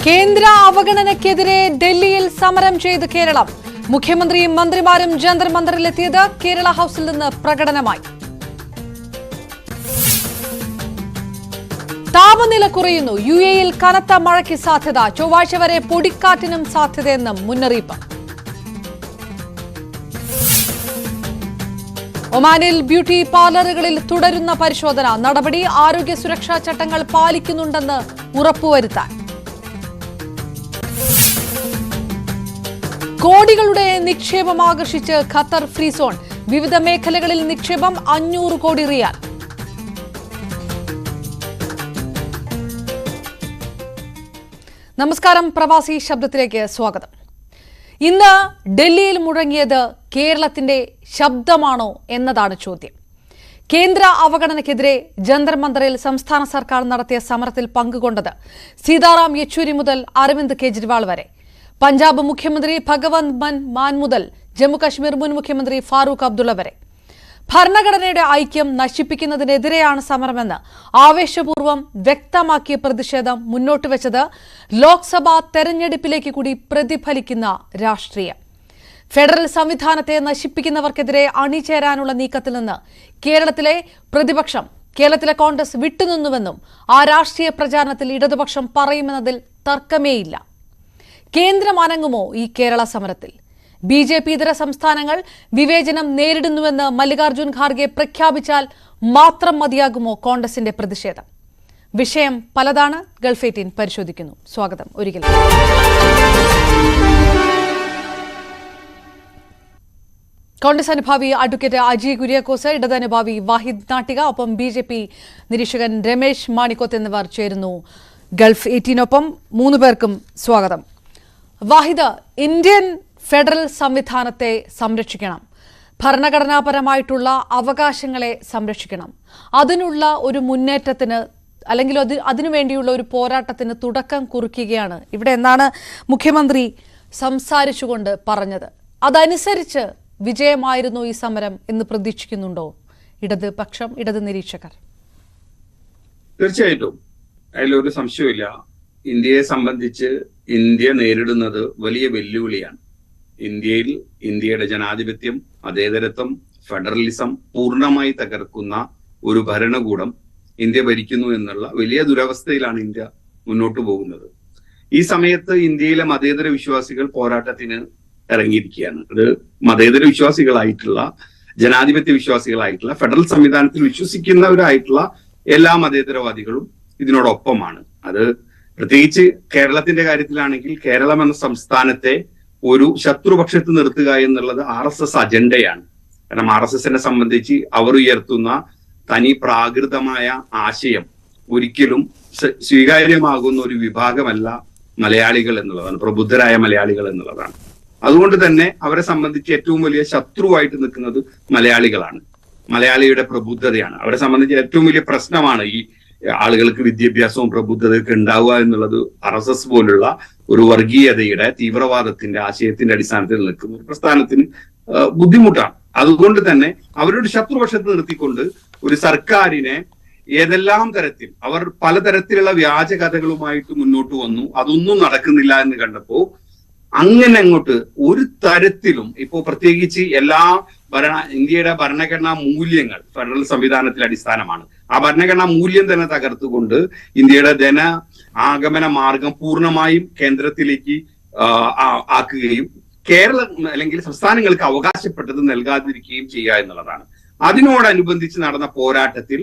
കേന്ദ്ര അവഗണനയ്ക്കെതിരെ ഡൽഹിയിൽ സമരം ചെയ്ത് കേരളം. മുഖ്യമന്ത്രിയും മന്ത്രിമാരും ജന്തർ മന്ദറിലെത്തിയത് കേരള ഹൌസിൽ നിന്ന് പ്രകടനമായി. താപനില കുറയുന്നു. യുഎഇയിൽ കനത്ത മഴയ്ക്ക് സാധ്യത. ചൊവ്വാഴ്ച വരെ പൊടിക്കാറ്റിനും സാധ്യതയെന്നും മുന്നറിയിപ്പ്. ഒമാനിൽ ബ്യൂട്ടി പാർലറുകളിൽ തുടരുന്ന പരിശോധന. നടപടി ആരോഗ്യ സുരക്ഷാ ചട്ടങ്ങൾ പാലിക്കുന്നുണ്ടെന്ന് ഉറപ്പുവരുത്താൻ. കോടികളുടെ നിക്ഷേപം ആകർഷിച്ച് ഖത്തർ ഫ്രീ സോൺ. വിവിധ മേഖലകളിൽ നിക്ഷേപം 500 കോടി റിയാൽ. നമസ്കാരം, പ്രവാസി ശബ്ദത്തിലേക്ക് സ്വാഗതം. ഇന്ന് ഡൽഹിയിൽ മുഴങ്ങിയത് കേരളത്തിന്റെ ശബ്ദമാണോ എന്നതാണ് ചോദ്യം. കേന്ദ്ര അവഗണനയ്ക്കെതിരെ ജന്തർ മന്ദറിൽ സംസ്ഥാന സർക്കാർ നടത്തിയ സമരത്തിൽ പങ്കുകൊണ്ടത് സീതാറാം യെച്ചൂരി മുതൽ അരവിന്ദ് കെജ്രിവാൾ വരെ, പഞ്ചാബ് മുഖ്യമന്ത്രി ഭഗവന്ത് മാൻ മുതൽ ജമ്മുകശ്മീർ മുൻ മുഖ്യമന്ത്രി ഫാറൂഖ് അബ്ദുള്ള വരെ. ഭരണഘടനയുടെ ഐക്യം നശിപ്പിക്കുന്നതിനെതിരെയാണ് സമരമെന്ന് ആവേശപൂർവ്വം വ്യക്തമാക്കിയ പ്രതിഷേധം മുന്നോട്ട് വെച്ചത് ലോക്സഭാ തെരഞ്ഞെടുപ്പിലേക്ക് കൂടി പ്രതിഫലിക്കുന്ന രാഷ്ട്രീയം. ഫെഡറൽ സംവിധാനത്തെ നശിപ്പിക്കുന്നവർക്കെതിരെ അണിചേരാനുള്ള നീക്കത്തിൽ നിന്ന് കേരളത്തിലെ പ്രതിപക്ഷം, കേരളത്തിലെ കോൺഗ്രസ് വിട്ടുനിന്നുവെന്നും ആ രാഷ്ട്രീയ പ്രചാരണത്തിൽ ഇടതുപക്ഷം പറയുമെന്നതിൽ തർക്കമേയില്ല. കേന്ദ്രം അനങ്ങുമോ ഈ കേരള സമരത്തിൽ? ബി.ജെ.പി. ഇതര സംസ്ഥാനങ്ങൾ വിവേചനം നേരിടുന്നുവെന്ന് മല്ലികാർജ്ജുൻ ഖാർഗെ പ്രഖ്യാപിച്ചാൽ മാത്രം മതിയാകുമോ കോൺഗ്രസിന്റെ പ്രതിഷേധം? വിഷയം പലതാണ്. ഗൾഫ് 18 പരിശോധിക്കുന്നു. സ്വാഗതം ഒരിക്കൽ. കോൺഗ്രസ് അനുഭാവി അഡ്വക്കേറ്റ് അജി കുര്യാക്കോസ്, ഇടത് അനുഭാവി വാഹിദ് നാട്ടിക, ഒപ്പം ബി.ജെ.പി. നിരീക്ഷകൻ രമേശ് മാണിക്കോത്ത് എന്നിവർ ചേരുന്നു ഗൾഫ് 18. 3 പേർക്കും സ്വാഗതം. വാഹിദ്, ഇന്ത്യൻ ഫെഡറൽ സംവിധാനത്തെ സംരക്ഷിക്കണം, ഭരണഘടനാപരമായിട്ടുള്ള അവകാശങ്ങളെ സംരക്ഷിക്കണം, അതിനുള്ള ഒരു മുന്നേറ്റത്തിന് അല്ലെങ്കിൽ അതിനുവേണ്ടിയുള്ള ഒരു പോരാട്ടത്തിന് തുടക്കം കുറിക്കുകയാണ് ഇവിടെ എന്നാണ് മുഖ്യമന്ത്രി സംസാരിച്ചുകൊണ്ട് പറഞ്ഞത്. അതനുസരിച്ച് വിജയമായിരുന്നു ഈ സമരം എന്ന് പ്രതീക്ഷിക്കുന്നുണ്ടോ ഇടതുപക്ഷം, ഇടത് നിരീക്ഷകർ? തീർച്ചയായിട്ടും അതിലൊരു സംശയമില്ല. ഇന്ത്യയെ സംബന്ധിച്ച് ഇന്ത്യ നേരിടുന്നത് വലിയ വെല്ലുവിളിയാണ്. ഇന്ത്യയിൽ ഇന്ത്യയുടെ ജനാധിപത്യം, മതേതരത്വം, ഫെഡറലിസം പൂർണ്ണമായി തകർക്കുന്ന ഒരു ഭരണകൂടം ഇന്ത്യ ഭരിക്കുന്നു എന്നുള്ള വലിയ ദുരവസ്ഥയിലാണ് ഇന്ത്യ മുന്നോട്ട് പോകുന്നത്. ഈ സമയത്ത് ഇന്ത്യയിലെ മതേതര വിശ്വാസികൾ പോരാട്ടത്തിന് ഇറങ്ങിയിരിക്കുകയാണ്. അത് മതേതര വിശ്വാസികളായിട്ടുള്ള, ജനാധിപത്യ വിശ്വാസികളായിട്ടുള്ള, ഫെഡറൽ സംവിധാനത്തിൽ വിശ്വസിക്കുന്നവരായിട്ടുള്ള എല്ലാ മതേതരവാദികളും ഇതിനോടൊപ്പമാണ്. അത് പ്രത്യേകിച്ച് കേരളത്തിന്റെ കാര്യത്തിലാണെങ്കിൽ കേരളം എന്ന സംസ്ഥാനത്തെ ഒരു ശത്രുപക്ഷത്ത് നിർത്തുക എന്നുള്ളത് RSS അജണ്ടയാണ്. കാരണം RSSനെ സംബന്ധിച്ച് അവർ ഉയർത്തുന്ന തനി പ്രാകൃതമായ ആശയം ഒരിക്കലും സ്വീകാര്യമാകുന്ന ഒരു വിഭാഗമല്ല മലയാളികൾ എന്നുള്ളതാണ്, പ്രബുദ്ധരായ മലയാളികൾ എന്നുള്ളതാണ്. അതുകൊണ്ട് തന്നെ അവരെ സംബന്ധിച്ച് ഏറ്റവും വലിയ ശത്രുവായിട്ട് നിൽക്കുന്നത് മലയാളികളാണ്, മലയാളിയുടെ പ്രബുദ്ധതയാണ്. അവരെ സംബന്ധിച്ച് ഏറ്റവും വലിയ പ്രശ്നമാണ് ഈ ആളുകൾക്ക് വിദ്യാഭ്യാസവും പ്രബുദ്ധതയൊക്കെ ഉണ്ടാവുക എന്നുള്ളത്. RSS പോലുള്ള ഒരു വർഗീയതയുടെ, തീവ്രവാദത്തിന്റെ ആശയത്തിന്റെ അടിസ്ഥാനത്തിൽ നിൽക്കുന്ന ഒരു പ്രസ്ഥാനത്തിന് ബുദ്ധിമുട്ടാണ്. അതുകൊണ്ട് തന്നെ അവരുടെ ശത്രുപക്ഷത്ത് നിർത്തിക്കൊണ്ട് ഒരു സർക്കാരിനെ ഏതെല്ലാം തരത്തിൽ അവർ പലതരത്തിലുള്ള വ്യാജ കഥകളുമായിട്ട് മുന്നോട്ട് വന്നു. അതൊന്നും നടക്കുന്നില്ല എന്ന് കണ്ടപ്പോ അങ്ങനെ അങ്ങോട്ട് ഒരു തരത്തിലും ഇപ്പോ പ്രത്യേകിച്ച് എല്ലാ ഇന്ത്യയുടെ ഭരണഘടനാ മൂല്യങ്ങൾ ഫെഡറൽ സംവിധാനത്തിൽ അടിസ്ഥാനമാണ്. ആ ഭരണഘടനാ മൂല്യം തന്നെ തകർത്തുകൊണ്ട് ഇന്ത്യയുടെ ധന ആഗമന മാർഗം പൂർണ്ണമായും കേന്ദ്രത്തിലേക്ക് ആക്കുകയും കേരളം അല്ലെങ്കിൽ സംസ്ഥാനങ്ങൾക്ക് അവകാശപ്പെട്ടത് നൽകാതിരിക്കുകയും ചെയ്യുക എന്നുള്ളതാണ്. അതിനോടനുബന്ധിച്ച് നടന്ന പോരാട്ടത്തിൽ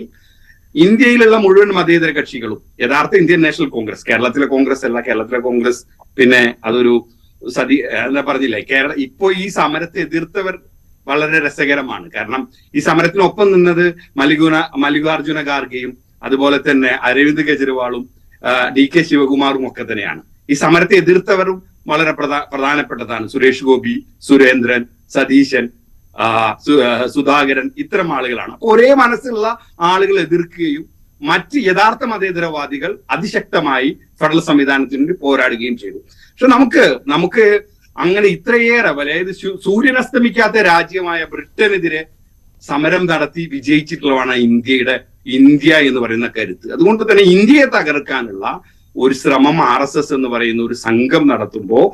ഇന്ത്യയിലുള്ള മുഴുവൻ മതേതര കക്ഷികളും, യഥാർത്ഥ ഇന്ത്യൻ നാഷണൽ കോൺഗ്രസ്, കേരളത്തിലെ കോൺഗ്രസ് അല്ല, കേരളത്തിലെ കോൺഗ്രസ് പിന്നെ അതൊരു എന്താ പറഞ്ഞില്ലേ, ഇപ്പോ ഈ സമരത്തെ എതിർത്തവർ വളരെ രസകരമാണ്. കാരണം ഈ സമരത്തിനൊപ്പം നിന്നത് മല്ലികാർജ്ജുന ഖാർഗെയും അതുപോലെ തന്നെ അരവിന്ദ് കെജ്രിവാളും DK ശിവകുമാറും ഒക്കെ തന്നെയാണ്. ഈ സമരത്തെ എതിർത്തവരും വളരെ പ്രധാനപ്പെട്ടതാണ്. സുരേഷ് ഗോപി, സുരേന്ദ്രൻ, സതീശൻ, സുധാകരൻ, ഇത്തരം ആളുകളാണ്. ഒരേ മനസ്സുള്ള ആളുകൾ എതിർക്കുകയും മറ്റ് യഥാർത്ഥ മതേതരവാദികൾ അതിശക്തമായി ഫെഡറൽ സംവിധാനത്തിന് വേണ്ടി പോരാടുകയും ചെയ്തു. പക്ഷെ നമുക്ക് അങ്ങനെ ഇത്രയേറെ, അതായത് സൂര്യൻ അസ്തമിക്കാത്ത രാജ്യമായ ബ്രിട്ടനെതിരെ സമരം നടത്തി വിജയിച്ചിട്ടുള്ളതാണ് ഇന്ത്യ എന്ന് പറയുന്ന കരുത്ത്. അതുകൊണ്ട് തന്നെ ഇന്ത്യയെ തകർക്കാനുള്ള ഒരു ശ്രമം RSS എന്ന് പറയുന്ന ഒരു സംഘം നടത്തുമ്പോൾ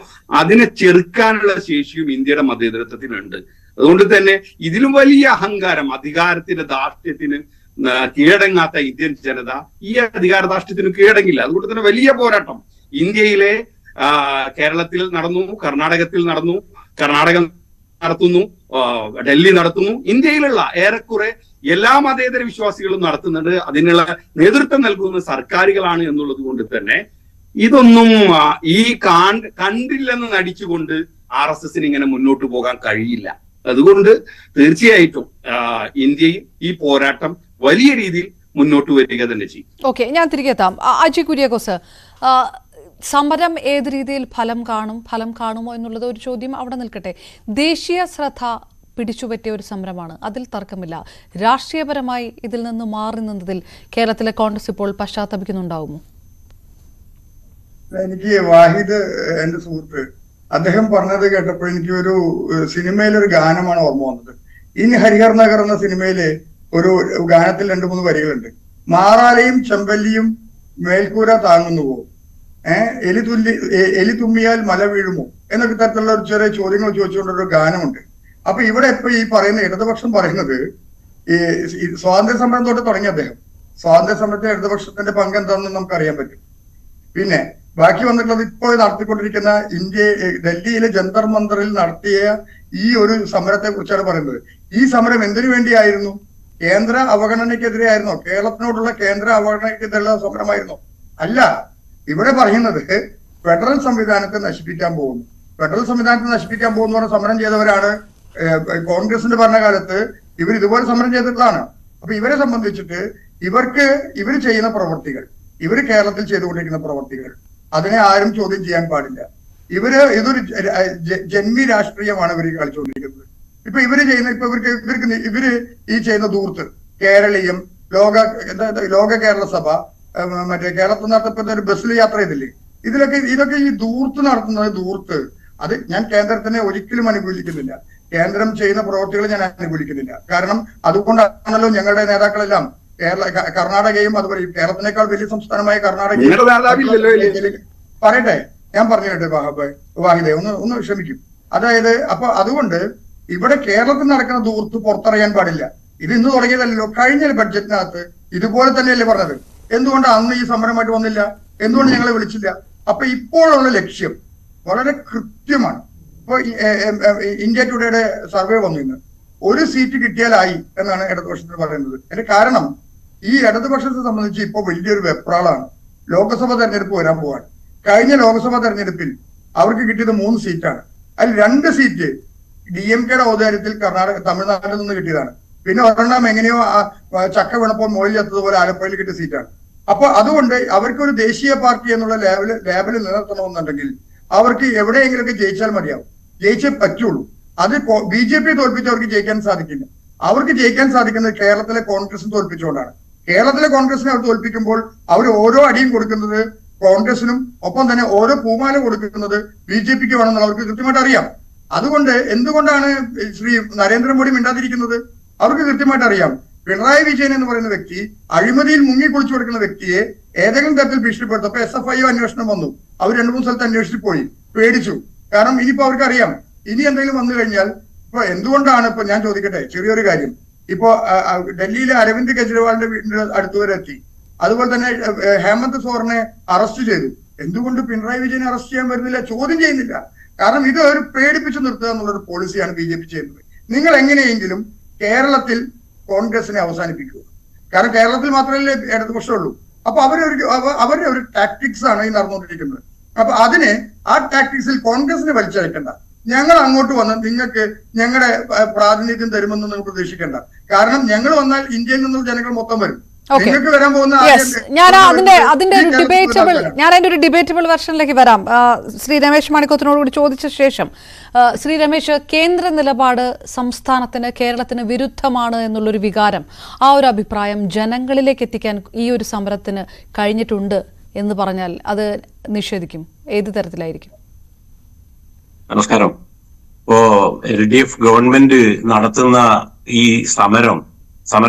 അതിനെ ചെറുക്കാനുള്ള ശേഷിയും ഇന്ത്യയുടെ മതേതരത്വത്തിനുണ്ട്. അതുകൊണ്ട് തന്നെ ഇതിലും വലിയ അഹങ്കാരം, അധികാരത്തിന്റെ ധാർഷ്ട്യത്തിന് കീഴടങ്ങാത്ത ഇന്ത്യൻ ജനത ഈ അധികാര ധാർഷ്ട്യത്തിന് കീഴടങ്ങില്ല. അതുകൊണ്ട് തന്നെ വലിയ പോരാട്ടം ഇന്ത്യയിലെ കേരളത്തിൽ നടന്നു, കർണാടകത്തിൽ നടന്നു, കർണാടകം നടത്തുന്നു, ഡൽഹി നടത്തുന്നു. ഇന്ത്യയിലുള്ള ഏറെക്കുറെ എല്ലാ മതേതര വിശ്വാസികളും നടത്തുന്നുണ്ട്. അതിനുള്ള നേതൃത്വം നൽകുന്ന സർക്കാരുകളാണ് എന്നുള്ളത് കൊണ്ട് തന്നെ ഇതൊന്നും ഈ കണ്ടില്ലെന്ന് നടിച്ചുകൊണ്ട് RSSന് ഇങ്ങനെ മുന്നോട്ട് പോകാൻ കഴിയില്ല. അതുകൊണ്ട് തീർച്ചയായിട്ടും ഇന്ത്യയിൽ ഈ പോരാട്ടം വലിയ രീതിയിൽ മുന്നോട്ട് വരിക തന്നെ ചെയ്യും. ഓക്കെ, ഞാൻ തിരികെ എത്താം. അജയ് കുര്യാക്കോസ്, സമരം ഏത് രീതിയിൽ ഫലം കാണുമോ എന്നുള്ളത് ഒരു ചോദ്യം അവിടെ നിൽക്കട്ടെ. ദേശീയ ശ്രദ്ധ പിടിച്ചുപറ്റിയ ഒരു സമരമാണ്, അതിൽ തർക്കമില്ല. രാഷ്ട്രീയപരമായി ഇതിൽ നിന്ന് മാറി നിന്നതിൽ കേരളത്തിലെ കോൺഗ്രസ് ഇപ്പോൾ പശ്ചാത്തപിക്കുന്നുണ്ടാവുമോ? എനിക്ക് വാഹിദ് എന്റെ സുഹൃത്ത് അദ്ദേഹം പറഞ്ഞത് കേട്ടപ്പോൾ എനിക്ക് ഒരു സിനിമയിലൊരു ഗാനമാണ് ഓർമ്മ വന്നത്. ഇനി ഹരിഹർ നഗർ എന്ന സിനിമയിലെ ഒരു ഗാനത്തിൽ 2-3 വരികളുണ്ട്. മാറാലയും ചെമ്പല്ലിയും മേൽക്കൂര താങ്ങുന്നു പോകും, എലി തുമ്മിയാൽ മല വീഴുമോ എന്നൊക്കെ തരത്തിലുള്ള ഒരു ചെറിയ ചോദ്യങ്ങൾ ചോദിച്ചുകൊണ്ടൊരു ഗാനമുണ്ട്. അപ്പൊ ഇവിടെ ഇപ്പൊ ഈ പറയുന്ന ഇടതുപക്ഷം പറയുന്നത് ഈ സ്വാതന്ത്ര്യ സമരം തൊട്ട് തുടങ്ങി അദ്ദേഹം സ്വാതന്ത്ര്യ സമരത്തിൽ ഇടതുപക്ഷത്തിന്റെ പങ്ക് എന്താണെന്ന് നമുക്ക് അറിയാൻ പറ്റും. പിന്നെ ബാക്കി വന്നിട്ടുള്ളത് ഇപ്പോൾ നടത്തിക്കൊണ്ടിരിക്കുന്ന ഡൽഹിയിലെ ജന്തർ മന്ദറിൽ നടത്തിയ ഈ ഒരു സമരത്തെ കുറിച്ചാണ് പറയുന്നത്. ഈ സമരം എന്തിനു വേണ്ടിയായിരുന്നു? കേന്ദ്ര അവഗണനയ്ക്കെതിരെ ആയിരുന്നോ? കേരളത്തിനോടുള്ള കേന്ദ്ര അവഗണനയ്ക്കെതിരെയുള്ള സമരമായിരുന്നോ? അല്ല. ഇവിടെ പറയുന്നത് ഫെഡറൽ സംവിധാനത്തെ നശിപ്പിക്കാൻ പോകുന്നു. ഫെഡറൽ സംവിധാനത്തെ നശിപ്പിക്കാൻ പോകുന്നു പറഞ്ഞ സമരം ചെയ്തവരാണ് കോൺഗ്രസിന്റെ ഭരണകാലത്ത് ഇവർ ഇതുപോലെ സമരം ചെയ്തിട്ടുള്ളതാണ്. അപ്പൊ ഇവരെ സംബന്ധിച്ചിട്ട് ഇവർ ചെയ്യുന്ന പ്രവൃത്തികൾ, ഇവർ കേരളത്തിൽ ചെയ്തുകൊണ്ടിരിക്കുന്ന പ്രവൃത്തികൾ, അതിനെ ആരും ചോദ്യം ചെയ്യാൻ പാടില്ല. ഇതൊരു ജന്മി രാഷ്ട്രീയമാണ് ഇവർ കളിച്ചുകൊണ്ടിരിക്കുന്നത്. ഇപ്പൊ ഇവര് ഈ ചെയ്യുന്ന ദൂർത്ത്, കേരളീയം, ലോക കേരള സഭ, മറ്റേ കേരളത്തിൽ നടത്തപ്പെട്ട ഒരു ബസ്സിൽ യാത്ര ചെയ്തില്ലേ, ഇതൊക്കെ ഈ ദൂർത്ത് നടത്തുന്നത് അത് ഞാൻ കേന്ദ്രത്തിനെ ഒരിക്കലും അനുകൂലിക്കുന്നില്ല. കേന്ദ്രം ചെയ്യുന്ന പ്രവൃത്തികൾ ഞാൻ അനുകൂലിക്കുന്നില്ല. കാരണം അതുകൊണ്ടാണല്ലോ ഞങ്ങളുടെ നേതാക്കളെല്ലാം കർണാടകയും അതുപോലെ കേരളത്തിനേക്കാൾ വലിയ സംസ്ഥാനമായ കർണാടകയും പറയട്ടെ, ഞാൻ പറഞ്ഞു കേട്ടെ വാഹിദെ, ഒന്ന് ക്ഷമിക്കും. അതായത് അപ്പൊ അതുകൊണ്ട് ഇവിടെ കേരളത്തിൽ നടക്കുന്ന ദൂർത്ത് പുറത്തറിയാൻ പാടില്ല. ഇത് ഇന്ന് തുടങ്ങിയതല്ലോ, കഴിഞ്ഞ ബഡ്ജറ്റിനകത്ത് ഇതുപോലെ തന്നെയല്ലേ പറഞ്ഞത്. എന്തുകൊണ്ട് അന്ന് ഈ സമരമായിട്ട് വന്നില്ല? എന്തുകൊണ്ട് ഞങ്ങളെ വിളിച്ചില്ല? അപ്പൊ ഇപ്പോഴുള്ള ലക്ഷ്യം വളരെ കൃത്യമാണ്. ഇപ്പൊ ഇന്ത്യ ടുഡേയുടെ സർവേ വന്നു, ഇന്ന് 1 സീറ്റ് കിട്ടിയാലായി എന്നാണ് ഇടതുപക്ഷത്തിന് പറയുന്നത്. അതിന്റെ കാരണം ഈ ഇടതുപക്ഷത്തെ സംബന്ധിച്ച് ഇപ്പൊ വലിയൊരു വെപ്രാളാണ്. ലോക്സഭാ തെരഞ്ഞെടുപ്പ് വരാൻ പോവാണ്. കഴിഞ്ഞ ലോക്സഭാ തെരഞ്ഞെടുപ്പിൽ അവർക്ക് കിട്ടിയത് 3 സീറ്റാണ്. അതിൽ 2 സീറ്റ് DMKയുടെ ഔദാര്യത്തിൽ തമിഴ്നാട്ടിൽ നിന്ന് കിട്ടിയതാണ്. പിന്നെ ഒരെണ്ണം എങ്ങനെയോ ചക്ക വീണപ്പോൾ മോളിൽ എത്തതുപോലെ ആലപ്പുഴയിൽ കിട്ടിയ സീറ്റാണ്. അപ്പൊ അതുകൊണ്ട് അവർക്കൊരു ദേശീയ പാർട്ടി എന്നുള്ള ലേബലിൽ നിലനിർത്തണമെന്നുണ്ടെങ്കിൽ അവർക്ക് എവിടെയെങ്കിലുമൊക്കെ ജയിച്ചാൽ മതിയാവും. ജയിച്ചേ പറ്റുള്ളൂ. അത് BJP തോൽപ്പിച്ച് അവർക്ക് ജയിക്കാൻ സാധിക്കില്ല. അവർക്ക് ജയിക്കാൻ സാധിക്കുന്നത് കേരളത്തിലെ കോൺഗ്രസിനെ തോൽപ്പിച്ചുകൊണ്ടാണ്. കേരളത്തിലെ കോൺഗ്രസിനെ അവർ തോൽപ്പിക്കുമ്പോൾ അവർ ഓരോ അടിയും കൊടുക്കുന്നത് കോൺഗ്രസിനും ഒപ്പം തന്നെ ഓരോ പൂമാല കൊടുക്കുന്നത് BJPക്ക് വേണമെന്നുള്ള അവർക്ക് കൃത്യമായിട്ട് അറിയാം. അതുകൊണ്ട് എന്തുകൊണ്ടാണ് ശ്രീ നരേന്ദ്രമോദി മിണ്ടാതിരിക്കുന്നത്? അവർക്ക് കൃത്യമായിട്ട് അറിയാം. പിണറായി വിജയൻ എന്ന് പറയുന്ന വ്യക്തി അഴിമതിയിൽ മുങ്ങി കുളിച്ചു കൊടുക്കുന്ന വ്യക്തിയെ ഏതെങ്കിലും തരത്തിൽ ഭീഷണിപ്പെടുത്തപ്പോ SFIO അന്വേഷണം വന്നു. അവർ 2-3 സ്ഥലത്ത് അന്വേഷിച്ച് പോയി, പേടിച്ചു. കാരണം ഇനിയിപ്പോ അവർക്ക് അറിയാം ഇനി എന്തെങ്കിലും വന്നു കഴിഞ്ഞാൽ. ഇപ്പൊ എന്തുകൊണ്ടാണ് ഇപ്പൊ ഞാൻ ചോദിക്കട്ടെ ചെറിയൊരു കാര്യം. ഇപ്പോ ഡൽഹിയിലെ അരവിന്ദ് കെജ്രിവാളിന്റെ വീടിന്റെ അടുത്തുവരെ എത്തി. അതുപോലെ തന്നെ ഹേമന്ത് സോറനെ അറസ്റ്റ് ചെയ്തു. എന്തുകൊണ്ട് പിണറായി വിജയനെ അറസ്റ്റ് ചെയ്യാൻ വരുന്നില്ല? ചോദ്യം ചെയ്യുന്നില്ല. കാരണം ഇത് ഒരു പേടിപ്പിച്ചു നിർത്തുക എന്നുള്ളൊരു പോളിസിയാണ് BJP ചെയ്യുന്നത്. നിങ്ങൾ എങ്ങനെയെങ്കിലും കേരളത്തിൽ കോൺഗ്രസിനെ അവസാനിപ്പിക്കുക. കാരണം കേരളത്തിൽ മാത്രമല്ലേ ഇടതുപക്ഷമുള്ളൂ. അപ്പൊ അവരുടെ ഒരു ടാക്ടിക്സ് ആണ് ഈ നടന്നുകൊണ്ടിരിക്കുന്നത്. അപ്പൊ ആ ടാക്ടിക്സിൽ കോൺഗ്രസിനെ വലിച്ചഴക്കണ്ട. ഞങ്ങൾ അങ്ങോട്ട് വന്ന് നിങ്ങൾക്ക് ഞങ്ങളുടെ പ്രാതിനിധ്യം തരുമെന്ന് നിങ്ങൾ പ്രതീക്ഷിക്കേണ്ട. കാരണം ഞങ്ങൾ വന്നാൽ ഇന്ത്യയിൽ നിന്നുള്ള ജനങ്ങൾ മൊത്തം വരും. നിങ്ങൾക്ക് വരാൻ പോകുന്ന ഞാൻ അതിന്റെ ഒരു ഡിബേറ്റബിൾ വെർഷനിലേക്ക് വരാം. ശ്രീ രമേശ് മണിക്കോത്തിനോട് കൂടി ചോദിച്ച ശേഷം, ശ്രീ രമേശ്, കേന്ദ്ര നിലപാട് സംസ്ഥാനത്തിന് കേരളത്തിന് വിരുദ്ധമാണ് എന്നുള്ളൊരു വികാരം, ആ ഒരു അഭിപ്രായം ജനങ്ങളിലേക്ക് എത്തിക്കാൻ ഈ ഒരു സമരത്തിന് കഴിഞ്ഞിട്ടുണ്ട് എന്ന് പറഞ്ഞാൽ അത് നിഷേധിക്കും? ഏത് തരത്തിലായിരിക്കും? നമസ്കാരം. ഇപ്പോ LDF ഗവൺമെന്റ് നടത്തുന്ന ഈ സമരം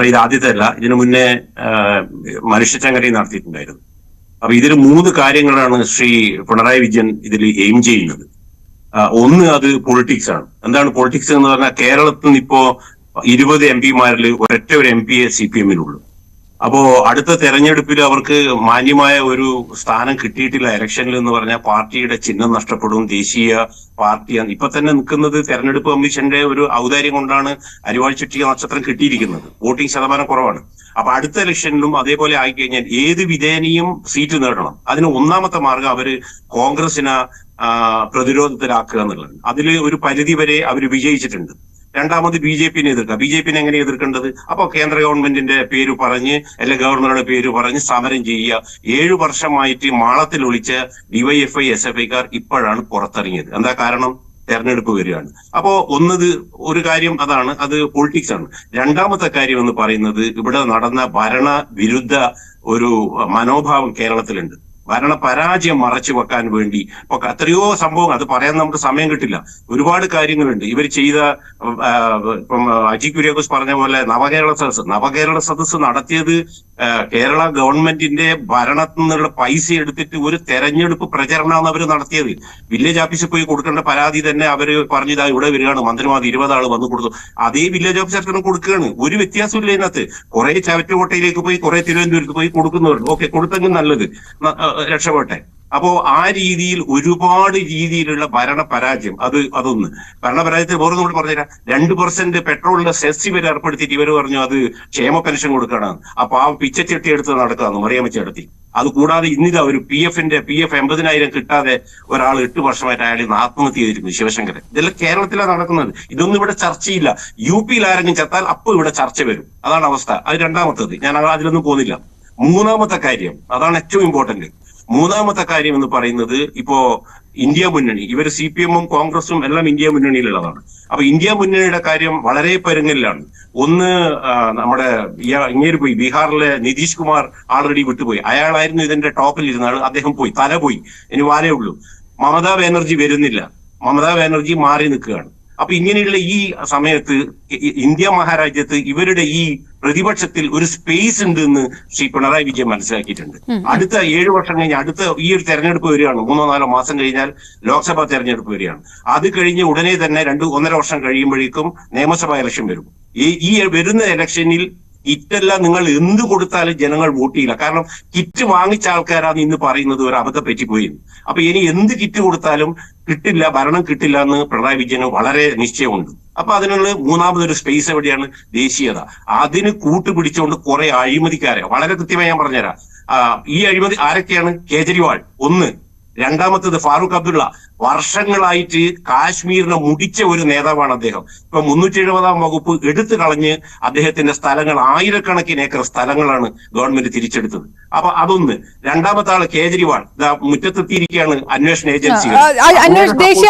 ഇത് ആദ്യത്തെ അല്ല. ഇതിനു മുന്നേ മനുഷ്യച്ചങ്ങലയും നടത്തിയിട്ടുണ്ടായിരുന്നു. അപ്പൊ ഇതിൽ 3 കാര്യങ്ങളാണ് ശ്രീ പിണറായി വിജയൻ ഇതിൽ എയിം ചെയ്യുന്നത്. ഒന്ന്, അത് പൊളിറ്റിക്സ് ആണ്. എന്താണ് പൊളിറ്റിക്സ് എന്ന് പറഞ്ഞാൽ കേരളത്തിൽ നിന്ന് ഇപ്പോ 20 MP-മാരിൽ ഒരൊറ്റ ഒരു MP CPM-നുള്ളൂ. അപ്പോ അടുത്ത തെരഞ്ഞെടുപ്പിൽ അവർക്ക് മാന്യമായ ഒരു സ്ഥാനം കിട്ടിയിട്ടില്ല. ഇലക്ഷനിൽ എന്ന് പറഞ്ഞാൽ പാർട്ടിയുടെ ചിഹ്നം നഷ്ടപ്പെടും. ദേശീയ പാർട്ടിയാണ് ഇപ്പൊ തന്നെ നിൽക്കുന്നത്. തെരഞ്ഞെടുപ്പ് കമ്മീഷന്റെ ഒരു ഔദാര്യം കൊണ്ടാണ് അരിവാൾ ചുറ്റിക നക്ഷത്രം കിട്ടിയിരിക്കുന്നത്. വോട്ടിംഗ് ശതമാനം കുറവാണ്. അപ്പൊ അടുത്ത ഇലക്ഷനിലും അതേപോലെ ആയിക്കഴിഞ്ഞാൽ ഏത് വിധേനയും സീറ്റ് നേടണം. അതിന് ഒന്നാമത്തെ മാർഗം അവര് കോൺഗ്രസിനെ പ്രതിരോധത്തിലാക്കുക എന്നുള്ളത്. അതിൽ ഒരു പരിധി വരെ അവർ വിജയിച്ചിട്ടുണ്ട്. രണ്ടാമത് BJP-നെ എതിർക്കുക. BJP-നെ എങ്ങനെ എതിർക്കേണ്ടത്? അപ്പൊ കേന്ദ്ര ഗവൺമെന്റിന്റെ പേര് പറഞ്ഞ് അല്ലെങ്കിൽ ഗവർണറുടെ പേര് പറഞ്ഞ് സമരം ചെയ്യുക. 7 വർഷമായിട്ട് മാളത്തിൽ ഒളിച്ച DYFI SFI-ക്കാർ ഇപ്പോഴാണ് പുറത്തിറങ്ങിയത്. എന്താ കാരണം? തെരഞ്ഞെടുപ്പ് വരികയാണ്. അപ്പോ ഒരു കാര്യം അതാണ്, അത് പൊളിറ്റിക്സ് ആണ്. രണ്ടാമത്തെ കാര്യം എന്ന് പറയുന്നത് ഇവിടെ നടന്ന ഭരണവിരുദ്ധ ഒരു മനോഭാവം കേരളത്തിലുണ്ട്. ഭരണ പരാജയം മറച്ചു വെക്കാൻ വേണ്ടി ഇപ്പൊ എത്രയോ സംഭവങ്ങൾ, അത് പറയാൻ നമുക്ക് സമയം കിട്ടില്ല. ഒരുപാട് കാര്യങ്ങളുണ്ട്. ഇവർ ചെയ്ത ഇപ്പം അജി കുര്യാക്കോസ് പറഞ്ഞ പോലെ നവകേരള സദസ്സ് നടത്തിയത് കേരള ഗവൺമെന്റിന്റെ ഭരണത്തിൽ നിന്നുള്ള പൈസ എടുത്തിട്ട് ഒരു തെരഞ്ഞെടുപ്പ് പ്രചരണമാണ് അവർ നടത്തിയത്. വില്ലേജ് ഓഫീസിൽ പോയി കൊടുക്കേണ്ട പരാതി തന്നെ അവര് പറഞ്ഞതാ ഇവിടെ വരികയാണ്, മന്ത്രിമാർ 20 ആള് വന്നു കൊടുത്തു. അതേ വില്ലേജ് ഓഫീസർക്ക് കൊടുക്കുകയാണ്. ഒരു വ്യത്യാസമില്ല ഇതിനകത്ത്. കുറെ ചവറ്റുകോട്ടയിലേക്ക് പോയി, കുറെ തിരുവനന്തപുരത്ത് പോയി കൊടുക്കുന്നവരുണ്ട്. ഓക്കെ, കൊടുത്തെങ്കിൽ നല്ലത്, രക്ഷപ്പെട്ടെ. അപ്പോ ആ രീതിയിൽ ഒരുപാട് രീതിയിലുള്ള ഭരണ പരാജയം, അതൊന്ന്. ഭരണപരാജയത്തിൽ വേറൊന്നും കൂടി പറഞ്ഞുതരാം. 2% പെട്രോളിന്റെ സെസ് ഇവർ ഏർപ്പെടുത്തിയിട്ട് ഇവർ പറഞ്ഞു അത് ക്ഷേമ പെൻഷൻ കൊടുക്കണം. അപ്പൊ ആ പിച്ചച്ചട്ടി എടുത്ത് നടക്കാന്ന് മറിയാമ്മ ചേട്ടത്തി. അത് കൂടാതെ ഇന്നിതാ ഒരു PF 80,000 കിട്ടാതെ ഒരാൾ 8 വർഷമായിട്ട് അയാൾ ആത്മഹത്യ ചെയ്തിരിക്കുന്നു, ശിവശങ്കരൻ. ഇതെല്ലാം കേരളത്തിലാണ് നടക്കുന്നത്. ഇതൊന്നും ഇവിടെ ചർച്ചയില്ല. UP-യിൽ ആരെങ്കിലും ചത്താൽ അപ്പോൾ ഇവിടെ ചർച്ച വരും. അതാണ് അവസ്ഥ. അത് രണ്ടാമത്തത്. ഞാൻ അതിലൊന്നും പോകുന്നില്ല. മൂന്നാമത്തെ കാര്യം, അതാണ് ഏറ്റവും ഇമ്പോർട്ടന്റ്. മൂന്നാമത്തെ കാര്യം എന്ന് പറയുന്നത് ഇപ്പോ ഇന്ത്യ മുന്നണി, ഇവർ CPM-ഉം കോൺഗ്രസും എല്ലാം ഇന്ത്യ മുന്നണിയിലുള്ളതാണ്. അപ്പൊ ഇന്ത്യ മുന്നണിയുടെ കാര്യം വളരെ പരുങ്ങലിലാണ്. ഒന്ന്, നമ്മുടെ ഇങ്ങേര് പോയി, ബീഹാറിലെ നിതീഷ് കുമാർ ആൾറെഡി വിട്ടുപോയി. അയാളായിരുന്നു ഇതിന്റെ ടോപ്പിൽ ഇരുന്ന ആൾ. അദ്ദേഹം പോയി, തല പോയി, ഇനി വാലേ ഉള്ളൂ. മമതാ ബാനർജി വരുന്നില്ല, മമതാ ബാനർജി മാറി നിൽക്കുകയാണ്. അപ്പൊ ഇങ്ങനെയുള്ള ഈ സമയത്ത് ഇന്ത്യ മഹാരാജ്യത്ത് ഇവരുടെ ഈ പ്രതിപക്ഷത്തിൽ ഒരു സ്പേസ് ഉണ്ട് എന്ന് ശ്രീ പിണറായി വിജയൻ മനസ്സിലാക്കിയിട്ടുണ്ട്. അടുത്ത 7 വർഷം കഴിഞ്ഞ് അടുത്ത ഈ ഒരു തെരഞ്ഞെടുപ്പ് വരികയാണ്. 3-4 മാസം കഴിഞ്ഞാൽ ലോക്സഭാ തെരഞ്ഞെടുപ്പ് വരികയാണ്. അത് കഴിഞ്ഞ് ഉടനെ തന്നെ 1.5 വർഷം കഴിയുമ്പോഴേക്കും നിയമസഭാ ഇലക്ഷൻ വരും. ഈ വരുന്ന ഇലക്ഷനിൽ കിറ്റെല്ലാം നിങ്ങൾ എന്ത് കൊടുത്താലും ജനങ്ങൾ വോട്ട് ചെയ്യില്ല. കാരണം കിറ്റ് വാങ്ങിച്ച ആൾക്കാരാണ് ഇന്ന് പറയുന്നത് ഒരു അബദ്ധം പറ്റിപ്പോയി. അപ്പൊ ഇനി എന്ത് കിറ്റ് കൊടുത്താലും കിട്ടില്ല, ഭരണം കിട്ടില്ല എന്ന് പിണറായി വിജയന് വളരെ നിശ്ചയമുണ്ട്. അപ്പൊ അതിനുള്ള മൂന്നാമതൊരു സ്പേസ് എവിടെയാണ്? ദേശീയത. അതിന് കൂട്ടുപിടിച്ചുകൊണ്ട് കുറെ അഴിമതിക്കാരെ, വളരെ കൃത്യമായി ഞാൻ പറഞ്ഞുതരാം. ഈ അഴിമതി ആരൊക്കെയാണ്? കേജ്രിവാൾ ഒന്ന്. രണ്ടാമത്തത് ഫാറൂഖ് അബ്ദുള്ള. വർഷങ്ങളായിട്ട് കാശ്മീരിനെ മുടിച്ച ഒരു നേതാവാണ് അദ്ദേഹം. ഇപ്പൊ 370-ാം വകുപ്പ് എടുത്തു കളഞ്ഞ് അദ്ദേഹത്തിന്റെ സ്ഥലങ്ങൾ, 1000-കണക്കിന് ഏക്കർ സ്ഥലങ്ങളാണ് ഗവൺമെന്റ് തിരിച്ചെടുത്തത്. അപ്പൊ അതൊന്ന്. രണ്ടാമത്തെ ആള് കേജ്രിവാൾ മുറ്റത്തെത്തിയിരിക്കുകയാണ് അന്വേഷണ ഏജൻസികൾ. ദേശീയ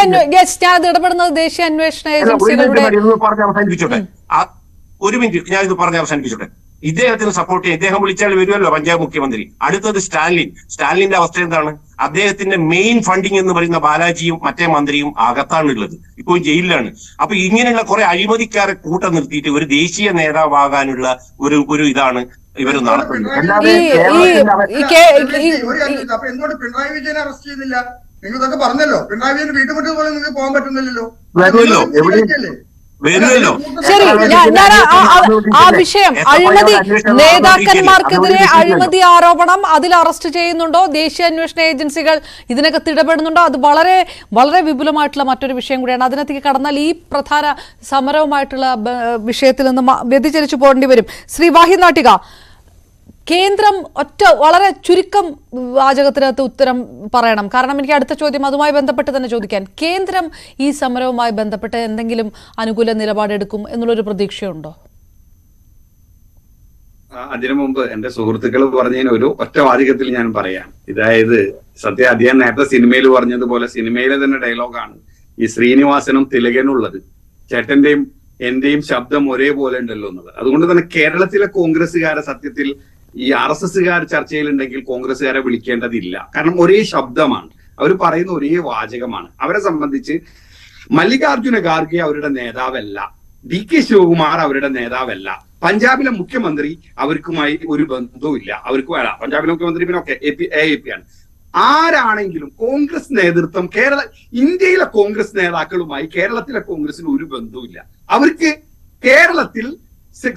അന്വേഷണ ഏജൻസികളുടെ പറഞ്ഞ് അവസാനിപ്പിച്ചോട്ടെ. ഒരു മിനിറ്റ്, ഞാൻ ഇത് പറഞ്ഞ് അവസാനിപ്പിച്ചോട്ടെ. ഇദ്ദേഹത്തിന് സപ്പോർട്ട് ചെയ്യാൻ ഇദ്ദേഹം വിളിച്ചാൽ വരുമല്ലോ പഞ്ചാബ് മുഖ്യമന്ത്രി. അടുത്തത് സ്റ്റാലിന്റെ അവസ്ഥ എന്താണ്? അദ്ദേഹത്തിന്റെ മെയിൻ ഫണ്ടിങ് എന്ന് പറയുന്ന ബാലാജിയും മറ്റേ മന്ത്രിയും അകത്താണുള്ളത്, ഇപ്പോൾ ജയിലിലാണ്. അപ്പൊ ഇങ്ങനെയുള്ള കുറെ അഴിമതിക്കാരെ കൂട്ടം നിർത്തിയിട്ട് ഒരു ദേശീയ നേതാവാകാനുള്ള ഒരു ഇതാണ് ഇവർ നടത്തുന്നത്. അപ്പൊ എന്തുകൊണ്ട് പിണറായി വിജയനെ അറസ്റ്റ് ചെയ്യുന്നില്ല? നിങ്ങൾ ഇതൊക്കെ പറഞ്ഞല്ലോ. പിണറായി വിജയൻ വീട്ടുമുറ്റത്ത് പോലും നിങ്ങൾക്ക് പോകാൻ പറ്റുന്നില്ലല്ലോ. ശരി, ഞാൻ ആ വിഷയം, അഴിമതി നേതാക്കന്മാർക്കെതിരെ അഴിമതി ആരോപണം, അതിൽ അറസ്റ്റ് ചെയ്യുന്നുണ്ടോ? ദേശീയ അന്വേഷണ ഏജൻസികൾ ഇതിനകത്ത് ഇടപെടുന്നുണ്ടോ? അത് വളരെ വളരെ വിപുലമായിട്ടുള്ള മറ്റൊരു വിഷയം കൂടിയാണ്. അതിനകത്തേക്ക് കടന്നാൽ ഈ പ്രധാന സമരവുമായിട്ടുള്ള വിഷയത്തിൽ നിന്ന് വ്യതിചലിച്ചു പോകേണ്ടി വരും. ശ്രീ വാഹിദ് നാട്ടിക, കേന്ദ്രം വളരെ ചുരുക്കം വാചകത്തിനകത്ത് ഉത്തരം പറയണം. കാരണം എനിക്ക് അടുത്ത ചോദ്യം അതുമായി ബന്ധപ്പെട്ട് തന്നെ ചോദിക്കാൻ. കേന്ദ്രം ഈ സമരവുമായി ബന്ധപ്പെട്ട് എന്തെങ്കിലും അനുകൂല നിലപാടെടുക്കും എന്നുള്ളൊരു പ്രതീക്ഷയുണ്ടോ? അതിനു മുമ്പ് എന്റെ സുഹൃത്തുക്കൾ പറഞ്ഞതിന് ഒരു ഒറ്റ വാചകത്തിൽ ഞാൻ പറയാം. ഇതായത് അദ്ദേഹം നേരത്തെ സിനിമയിൽ പറഞ്ഞതുപോലെ, സിനിമയിലെ തന്നെ ഡയലോഗാണ് ഈ ശ്രീനിവാസനും തിലകനുള്ളത്. ചേട്ടന്റെയും എന്റെയും ശബ്ദം ഒരേപോലെ ഉണ്ടല്ലോ എന്നുള്ളത്. അതുകൊണ്ട് തന്നെ കേരളത്തിലെ കോൺഗ്രസ്സുകാരെ സത്യത്തിൽ ഈ RSSകാർ ചർച്ചയിലുണ്ടെങ്കിൽ കോൺഗ്രസ്സുകാരെ വിളിക്കേണ്ടതില്ല. കാരണം ഒരേ ശബ്ദമാണ്, അവർ പറയുന്ന ഒരേ വാചകമാണ്. അവരെ സംബന്ധിച്ച് മല്ലികാർജുന ഖാർഗെ അവരുടെ നേതാവല്ല, DK ശിവകുമാർ അവരുടെ നേതാവല്ല, പഞ്ചാബിലെ മുഖ്യമന്ത്രി അവർക്കുമായി ഒരു ബന്ധവുമില്ല. അവർക്ക് വേണം പഞ്ചാബിലെ മുഖ്യമന്ത്രി പിന്നെ ഒക്കെ AAP ആണ്. ആരാണെങ്കിലും കോൺഗ്രസ് നേതൃത്വം ഇന്ത്യയിലെ കോൺഗ്രസ് നേതാക്കളുമായി കേരളത്തിലെ കോൺഗ്രസിന് ഒരു ബന്ധവുമില്ല. അവർക്ക് കേരളത്തിൽ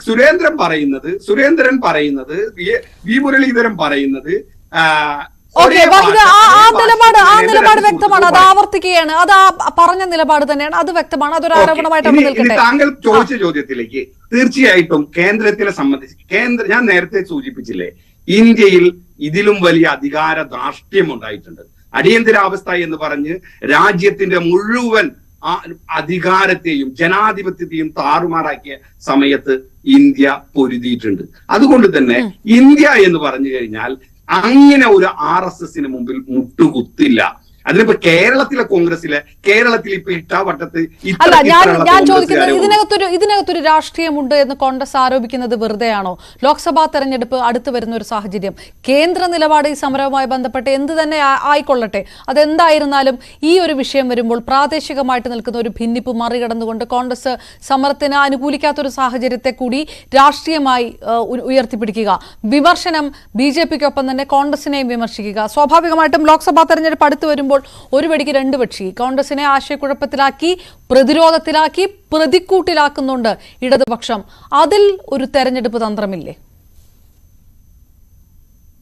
സുരേന്ദ്രൻ പറയുന്നത് വി മുരളീധരൻ പറയുന്നത് നിലപാട് വ്യക്തമാണ്. അത് ആവർത്തിക്കുകയാണ്. അത് പറഞ്ഞ നിലപാട് തന്നെയാണ്. അത് വ്യക്തമാണ്. അതൊരു ആരോപണമായിട്ട് താങ്കൾ ചോദിച്ച ചോദ്യത്തിലേക്ക് തീർച്ചയായിട്ടും കേന്ദ്രത്തിലെ സംബന്ധിച്ച് ഞാൻ നേരത്തെ സൂചിപ്പിച്ചില്ലേ, ഇന്ത്യയിൽ ഇതിലും വലിയ അധികാര ധാർഷ്ട്യം ഉണ്ടായിട്ടുണ്ട്. അടിയന്തരാവസ്ഥ എന്ന് പറഞ്ഞ് രാജ്യത്തിന്റെ മുഴുവൻ അധികാരത്തെയും ജനാധിപത്യത്തെയും താറുമാറാക്കിയ സമയത്ത് ഇന്ത്യ പൊരുതിയിട്ടുണ്ട്. അതുകൊണ്ട് തന്നെ ഇന്ത്യ എന്ന് പറഞ്ഞു കഴിഞ്ഞാൽ അങ്ങനെ ഒരു RSSന് മുമ്പിൽ മുട്ടുകുത്തില്ല. അതിനിപ്പോ കേരളത്തിലെ കോൺഗ്രസിലെ കേരളത്തിൽ ഇപ്പൊ ഇട്ടാവട്ടത്ത് ഞാൻ ചോദിക്കുന്നത് ഇതിനകത്തൊരു രാഷ്ട്രീയമുണ്ട് എന്ന് കോൺഗ്രസ് ആരോപിക്കുന്നത് വെറുതെയാണോ? ലോക്സഭാ തെരഞ്ഞെടുപ്പ് അടുത്ത് വരുന്ന ഒരു സാഹചര്യം, കേന്ദ്ര നിലപാട് ഈ സമരവുമായി ബന്ധപ്പെട്ട് എന്ത് തന്നെ ആയിക്കൊള്ളട്ടെ, അതെന്തായിരുന്നാലും ഈ ഒരു വിഷയം വരുമ്പോൾ പ്രാദേശികമായിട്ട് നിൽക്കുന്ന ഒരു ഭിന്നിപ്പ് മറികടന്നുകൊണ്ട് കോൺഗ്രസ് സമരത്തിന് അനുകൂലിക്കാത്തൊരു സാഹചര്യത്തെ കൂടി രാഷ്ട്രീയമായി ഉയർത്തിപ്പിടിക്കുക, വിമർശനം BJPക്കൊപ്പം തന്നെ കോൺഗ്രസിനെയും വിമർശിക്കുക. സ്വാഭാവികമായിട്ടും ലോക്സഭാ തെരഞ്ഞെടുപ്പ് അടുത്ത് വരുമ്പോൾ ഒരു വെടിക്ക് രണ്ട് പക്ഷി, കോൺഗ്രസിനെ ആശയക്കുഴപ്പത്തിലാക്കി, പ്രതിരോധത്തിലാക്കി, പ്രതിക്കൂട്ടിലാക്കുന്നുണ്ട് ഇടതുപക്ഷം. അതിൽ ഒരു തെരഞ്ഞെടുപ്പ് തന്ത്രമില്ലേ?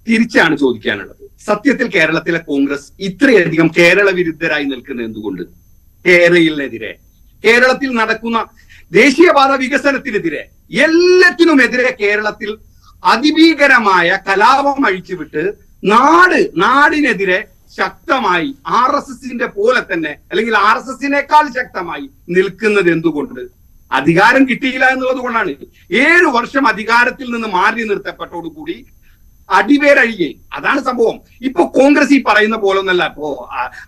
തിരിച്ചാണ് ചോദിക്കാനുള്ളത്. സത്യത്തിൽ കേരളത്തിലെ കോൺഗ്രസ് ഇത്രയധികം കേരള വിരുദ്ധരായി നിൽക്കുന്നത് എന്തുകൊണ്ട്? കേരളത്തിനെതിരെ, കേരളത്തിൽ നടക്കുന്ന ദേശീയപാത വികസനത്തിനെതിരെ, എല്ലാത്തിനുമെതിരെ കേരളത്തിൽ അതിഭീകരമായ കലാപം അഴിച്ചുവിട്ട് നാടിനെതിരെ ശക്തമായി RSSന്റെ പോലെ തന്നെ അല്ലെങ്കിൽ RSSനേക്കാൾ ശക്തമായി നിൽക്കുന്നത് എന്തുകൊണ്ട്? അധികാരം കിട്ടിയില്ല എന്നുള്ളത് കൊണ്ടാണ്. 7 വർഷം അധികാരത്തിൽ നിന്ന് മാറി നിർത്തപ്പെട്ടോടുകൂടി അടിവേരഴിയെ. അതാണ് സംഭവം. ഇപ്പൊ കോൺഗ്രസ് ഈ പറയുന്ന പോലെ ഒന്നല്ല. ഇപ്പോ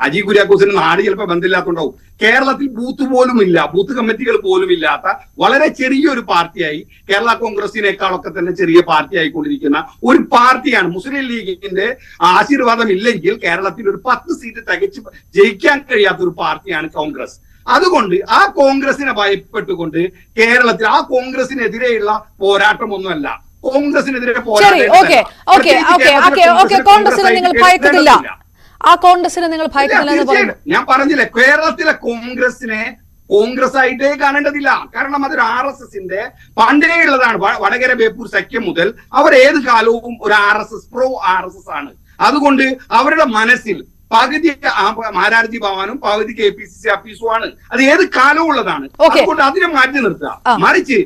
അജി കുര്യാക്കോസിന് നാട് ചിലപ്പോൾ ബന്ധമില്ലാത്തതുണ്ടാവും. കേരളത്തിൽ ബൂത്ത് കമ്മിറ്റികൾ പോലും ഇല്ലാത്ത വളരെ ചെറിയൊരു പാർട്ടിയായി, കേരള കോൺഗ്രസിനേക്കാളൊക്കെ തന്നെ ചെറിയ പാർട്ടി ആയിക്കൊണ്ടിരിക്കുന്ന ഒരു പാർട്ടിയാണ്. മുസ്ലിം ലീഗിന്റെ ആശീർവാദം ഇല്ലെങ്കിൽ കേരളത്തിൽ ഒരു 10 സീറ്റ് തികച്ച് ജയിക്കാൻ കഴിയാത്ത ഒരു പാർട്ടിയാണ് കോൺഗ്രസ്. അതുകൊണ്ട് ആ കോൺഗ്രസിനെ ഭയപ്പെട്ടുകൊണ്ട് കേരളത്തിൽ ആ കോൺഗ്രസിനെതിരെയുള്ള പോരാട്ടമൊന്നുമല്ല, കോൺഗ്രസിനെതിരെ കോൺഗ്രസിനെ നിങ്ങൾ ഭയക്കുന്നില്ല, ആ കോൺഗ്രസിനെ നിങ്ങൾ ഭയക്കുന്നില്ല എന്ന് പറയുന്നു. ഞാൻ പറഞ്ഞില്ലേ, കേരളത്തിലെ കോൺഗ്രസിനെ കോൺഗ്രസ് ആയിട്ടേ കാണേണ്ടതില്ല. കാരണം അതൊരു RSSന്റെ പണ്ടേ ഉള്ളതാണ്. വടകര ബേപ്പൂർ സഖ്യം മുതൽ അവർ ഏത് കാലവും ഒരു പ്രോ RSS ആണ്. അതുകൊണ്ട് അവരുടെ മനസ്സിൽ പകുതി മാരാർജി ഭവനും പകുതി KPCC ഓഫീസും ആണ്. അത് ഏത് കാലവും ഉള്ളതാണ്. അതുകൊണ്ട് അതിനെ മാറ്റി നിർത്തുക. മറിച്ച്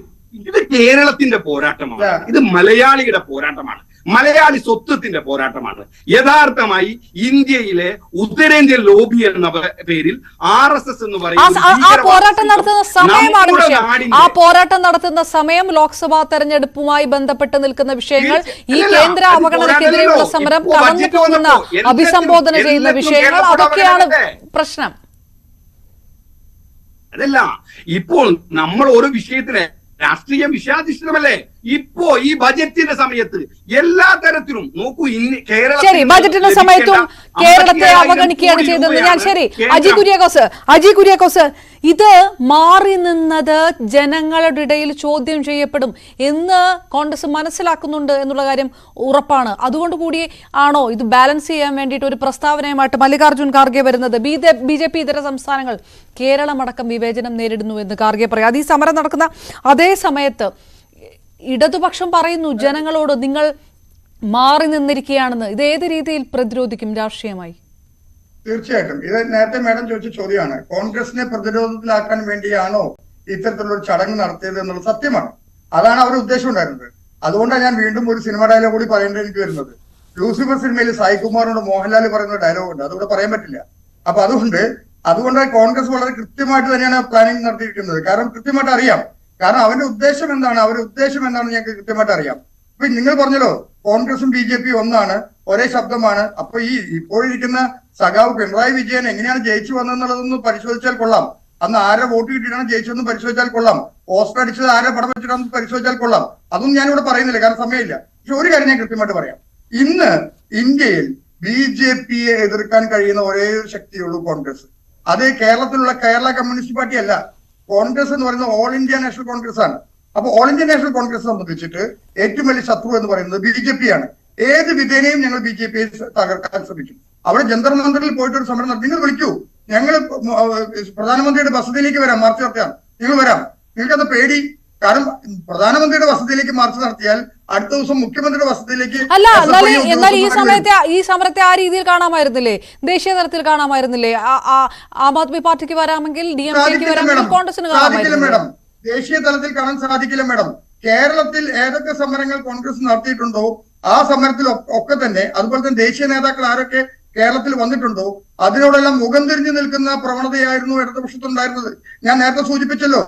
ഇത് കേരളത്തിന്റെ പോരാട്ടമാണ്, ഇത് മലയാളിയുടെ പോരാട്ടമാണ്, മലയാളി സ്വത്വത്തിന്റെ പോരാട്ടമാണ്. യഥാർത്ഥമായി ഇന്ത്യയിലെ ഉത്തരേന്ത്യൻ ലോബി എന്ന പേരിൽ RSS എന്ന് പറയുന്നത് പോരാട്ടം നടത്തുന്ന സമയമാണ്. ആ പോരാട്ടം നടത്തുന്ന സമയം ലോക്സഭാ തെരഞ്ഞെടുപ്പുമായി ബന്ധപ്പെട്ട് നിൽക്കുന്ന വിഷയങ്ങൾ, ഈ കേന്ദ്ര അവഗണനക്കെതിരെയുള്ള സമരം, കടന്നു പോകുന്ന അഭിസംബോധന ചെയ്യുന്ന വിഷയങ്ങൾ, അതൊക്കെയാണ് പ്രശ്നം. അതല്ല, ഇപ്പോൾ നമ്മൾ ഓരോ വിഷയത്തിന് രാഷ്ട്രീയം വിഷയാധിഷ്ഠിതമല്ലേ? ഇപ്പോ ഈ ബജറ്റിന്റെ സമയത്ത് എല്ലാ തരത്തിലും നോക്കൂ, ശരി, ബജറ്റിന്റെ സമയത്തും കേരളത്തെ അവഗണിക്കുകയാണ് ചെയ്തത്. ഞാൻ ശരി, അജി കുര്യാക്കോസ്, ഇത് മാറി നിന്നത് ജനങ്ങളുടെ ഇടയിൽ ചോദ്യം ചെയ്യപ്പെടും എന്ന് കോൺഗ്രസ് മനസ്സിലാക്കുന്നുണ്ട് എന്നുള്ള കാര്യം ഉറപ്പാണ്. അതുകൊണ്ട് കൂടി ആണോ ഇത് ബാലൻസ് ചെയ്യാൻ വേണ്ടിയിട്ട് ഒരു പ്രസ്താവനയുമായിട്ട് മല്ലികാർജ്ജുൻ ഖാർഗെ വരുന്നത്? BJP ഇതര സംസ്ഥാനങ്ങൾ കേരളമടക്കം വിവേചനം നേരിടുന്നു എന്ന് ഖാർഗെ പറയാം. അത് ഈ സമരം നടക്കുന്ന അതേ സമയത്ത് ഇടതുപക്ഷം പറയുന്നു ജനങ്ങളോട് നിങ്ങൾ മാറി നിന്നിരിക്കുകയാണെന്ന്. ഇത് ഏത് രീതിയിൽ പ്രതിരോധിക്കും രാഷ്ട്രീയമായി? തീർച്ചയായിട്ടും ഇത് നേരത്തെ മാഡം ചോദിച്ച ചോദ്യമാണ്. കോൺഗ്രസിനെ പ്രതിരോധത്തിലാക്കാൻ വേണ്ടിയാണോ ഇത്തരത്തിലുള്ള ഒരു ചടങ്ങ് നടത്തിയത് എന്നുള്ളത് സത്യമാണ്. അതാണ് അവരുടെ ഉദ്ദേശം ഉണ്ടായിരുന്നത്. അതുകൊണ്ടാണ് ഞാൻ വീണ്ടും ഒരു സിനിമ ഡയലോഗ് കൂടി പറയേണ്ടി എനിക്ക് വരുന്നത്. ലൂസിഫർ സിനിമയിൽ സായികുമാറിനോട് മോഹൻലാൽ പറയുന്ന ഡയലോഗ് ഉണ്ട്, അതുകൂടെ പറയാൻ പറ്റില്ല. അപ്പൊ അതുകൊണ്ട് കോൺഗ്രസ് വളരെ കൃത്യമായിട്ട് തന്നെയാണ് പ്ലാനിങ് നടത്തിയിരിക്കുന്നത്. കാരണം കൃത്യമായിട്ട് അറിയാം, കാരണം അവരുടെ ഉദ്ദേശം എന്താണെന്ന് ഞങ്ങൾക്ക് കൃത്യമായിട്ട് അറിയാം. ഇപ്പൊ നിങ്ങൾ പറഞ്ഞല്ലോ കോൺഗ്രസും BJP ഒന്നാണ്, ഒരേ ശബ്ദമാണ്. അപ്പൊ ഈ ഇപ്പോഴിരിക്കുന്ന സഖാവ് പിണറായി വിജയൻ എങ്ങനെയാണ് ജയിച്ചു വന്നതെന്നുള്ളതൊന്ന് പരിശോധിച്ചാൽ കൊള്ളാം. അന്ന് ആരെ വോട്ട് കിട്ടിയിട്ടാണ് ജയിച്ചതെന്ന് പരിശോധിച്ചാൽ കൊള്ളാം. പോസ്റ്റർ അടിച്ചത് ആരെ പടം വെച്ചിട്ടാണെന്ന് പരിശോധിച്ചാൽ കൊള്ളാം. അതൊന്നും ഞാനിവിടെ പറയുന്നില്ല, കാരണം സമയമില്ല. പക്ഷെ ഒരു കാര്യം ഞാൻ കൃത്യമായിട്ട് പറയാം. ഇന്ന് ഇന്ത്യയിൽ BJPയെ എതിർക്കാൻ കഴിയുന്ന ഒരേ ഒരു ശക്തിയുള്ളൂ കോൺഗ്രസ്. അത് കേരളത്തിലുള്ള കേരള കമ്മ്യൂണിസ്റ്റ് പാർട്ടി അല്ല. കോൺഗ്രസ് എന്ന് പറയുന്നത് ഓൾ ഇന്ത്യ നാഷണൽ കോൺഗ്രസ് ആണ്. അപ്പൊ ഓൾ ഇന്ത്യ നാഷണൽ കോൺഗ്രസ് സംബന്ധിച്ചിട്ട് ഏറ്റവും വലിയ ശത്രു എന്ന് പറയുന്നത് BJP ആണ്. ഏത് വിധേനയും ഞങ്ങൾ BJP തകർക്കാൻ ശ്രമിക്കും. അവിടെ ജന്തർ മന്ദിറിൽ പോയിട്ട് ഒരു സമരം നടത്തി. നിങ്ങൾ വിളിക്കൂ, ഞങ്ങൾ പ്രധാനമന്ത്രിയുടെ വസതിയിലേക്ക് വരാം, മാർച്ച് നടത്താം. നിങ്ങൾ വരാം. നിങ്ങൾക്കത് പേടി? കാരണം പ്രധാനമന്ത്രിയുടെ വസതിയിലേക്ക് മാർച്ച് നടത്തിയാൽ അടുത്ത ദിവസം മുഖ്യമന്ത്രിയുടെ വസതിയിലേക്ക് അല്ല, എന്നാൽ ഈ സമരത്തെ ആ രീതിയിൽ കാണാമായിരുന്നില്ലേ? ദേശീയ തലത്തിൽ കാണാമായിരുന്നില്ലേ? ആം ആദ്മി പാർട്ടിക്ക് വരാമെങ്കിൽ DMK വരാമെങ്കിൽ കോൺഗ്രസിന് സാധിക്കില്ല മേഡം. ദേശീയ തലത്തിൽ കാണാൻ സാധിക്കില്ല മേഡം. കേരളത്തിൽ ഏതൊക്കെ സമരങ്ങൾ കോൺഗ്രസ് നടത്തിയിട്ടുണ്ടോ ആ സമരത്തിൽ ഒക്കെ തന്നെ, അതുപോലെ തന്നെ ദേശീയ നേതാക്കൾ ആരൊക്കെ കേരളത്തിൽ വന്നിട്ടുണ്ടോ അതിനോടെല്ലാം മുഖം തിരിഞ്ഞു നിൽക്കുന്ന പ്രവണതയായിരുന്നു ഇടതുപക്ഷത്തുണ്ടായിരുന്നത്. ഞാൻ നേരത്തെ സൂചിപ്പിച്ചല്ലോ,